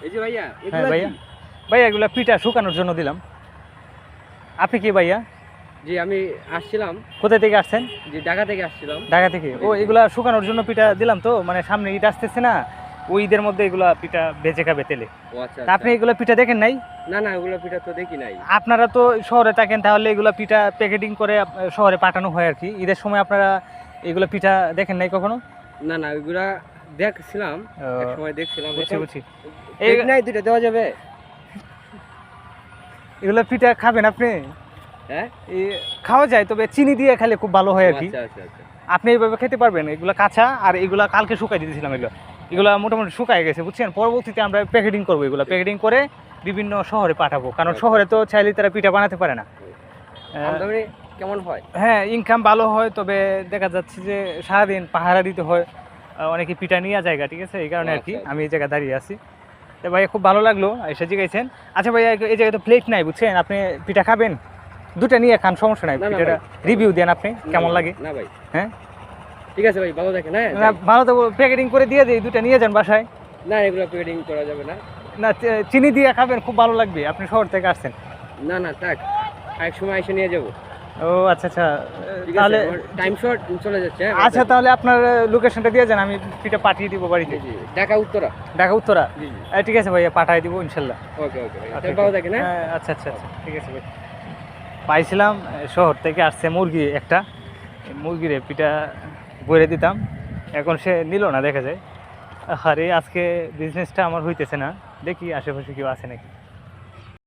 এই যে ভাইয়া, হ্যাঁ এগুলা ভাইয়া, কি? ভাইয়া এগুলা পিঠা শুকানোর জন্য দিলাম। আপনি কি ভাইয়া? জি আমি আসছিলাম, কোথা থেকে আসছেন? যে ঢাকা থেকে আসছিলাম। ঢাকা থেকে। জি, ও জি। এগুলা শুকানোর জন্য পিঠা দিলাম তো, মানে সামনে ঈদ আসতেছে না, ওই ঈদের মধ্যে এগুলা পিঠা ভেজে খাবে তেলে। ও আচ্ছা, তা আচ্ছা। আপনি এগুলা পিঠা দেখেন নাই? না, না ওগুলো পিঠা তো দেখি নাই। আপনারা তো শহরে থাকেন, তাহলে এগুলা পিঠা প্যাকেটিং করে শহরে পাঠানো হয় আর কি। ঈদের সময় আপনারা এগুলা পিঠা দেখেন নাই কখনো? না, না ওইগুলা দেখছিলাম, ও, একসময় দেখছিলাম। বুঝছি এখন বুঝছি। এই দেখি নাই, ২ টা দেওয়া যাবে? এগুলা পিঠা খাবেন আপনি? হ্যাঁ? এ খাওয়া যায়, তবে চিনি দিয়ে খেলে খুব ভালো হয় ও আর কি। আচ্ছা, আচ্ছা, আচ্ছা। আপনি এইভাবে খেতে পারবেন। এগুলা কাঁচা, আর এগুলা কালকে শুকাই দিয়েছিলাম। এগুলা মোটামুটি শুকায় গেছে, বুঝছেন। পরবর্তীতে আমরা প্যাকেটিং করবো, এগুলা প্যাকেটিং করে বিভিন্ন শহরে পাঠাবো, কারণ আচ্ছা, শহরে তো আচ্ছা। চাইলে তারা পিঠা বানাতে পারে না। আমদানি কেমন হয়? হ্যাঁ, ইনকাম ভালো হয়, তবে দেখা যাচ্ছে যে সারাদিন পাহারা দিতে হয়। অনেকে পিঠা নিয়ে জায়গা, ঠিক আছে, এই ও কারণে আর কি আচ্ছা, আচ্ছা। আমি এই জায়গায় দাঁড়িয়ে আছি। তো ভাই খুব ভালো লাগলো এসে জিগাইছেন। আচ্ছা ভাইয়া, এই জায়গায় তো প্লেট নাই, বুঝছেন। আপনি পিঠা খাবেন, দুটা নিয়ে খান, সমস্যা নাই। না, না পিঠাটা ভাই। রিভিউ দেন আপনি, না, কেমন না, লাগে। না ভাই। হ্যাঁ, ঠিক আছে ভাই, ভালো থাকেন, হ্যাঁ? না যাই। ভালো তো প্যাকেটিং করে দিয়ে দিই, দুটা নিয়ে যান বাসায়। না এগুলো প্যাকেটিং করা যাবে না। না, চিনি দিয়ে খাবেন, খুব ভালো লাগবে। আপনি শহর থেকে আসছেন। না, না থাক। আরেক সময় এসে নিয়ে যাবো। ও আচ্ছা আচ্ছা, ঠিক আছে, তাহলে আমার টাইম শর্ট চলে যাচ্ছে, হ্যাঁ? আচ্ছা, তাহলে আপনার লোকেশনটা দিয়ে যান, আমি পিঠা পাঠিয়ে দিব বাড়িতে। জি, জি। ঢাকা উত্তরা। ঢাকা উত্তরা। জি, জি। ঠিক আছে ভাইয়া, পাঠিয়ে দিব ইনশাল্লাহ। ওকে, ওকে ভাই। আচ্ছা, তাহলে ভালো থাকেন, হ্যাঁ? আচ্ছা আচ্ছা আচ্ছা, ঠিক আছে ভাই। পাইছিলাম শহর থেকে আসছে মুরগি একটা, মুরগিরে পিঠা বইরে দিতাম, এখন সে নিল না দেখা যায়। আরে আজকে বিজনেসটা আমার হইতেছে না, দেখি আশেপাশে কেউ আছে নাকি।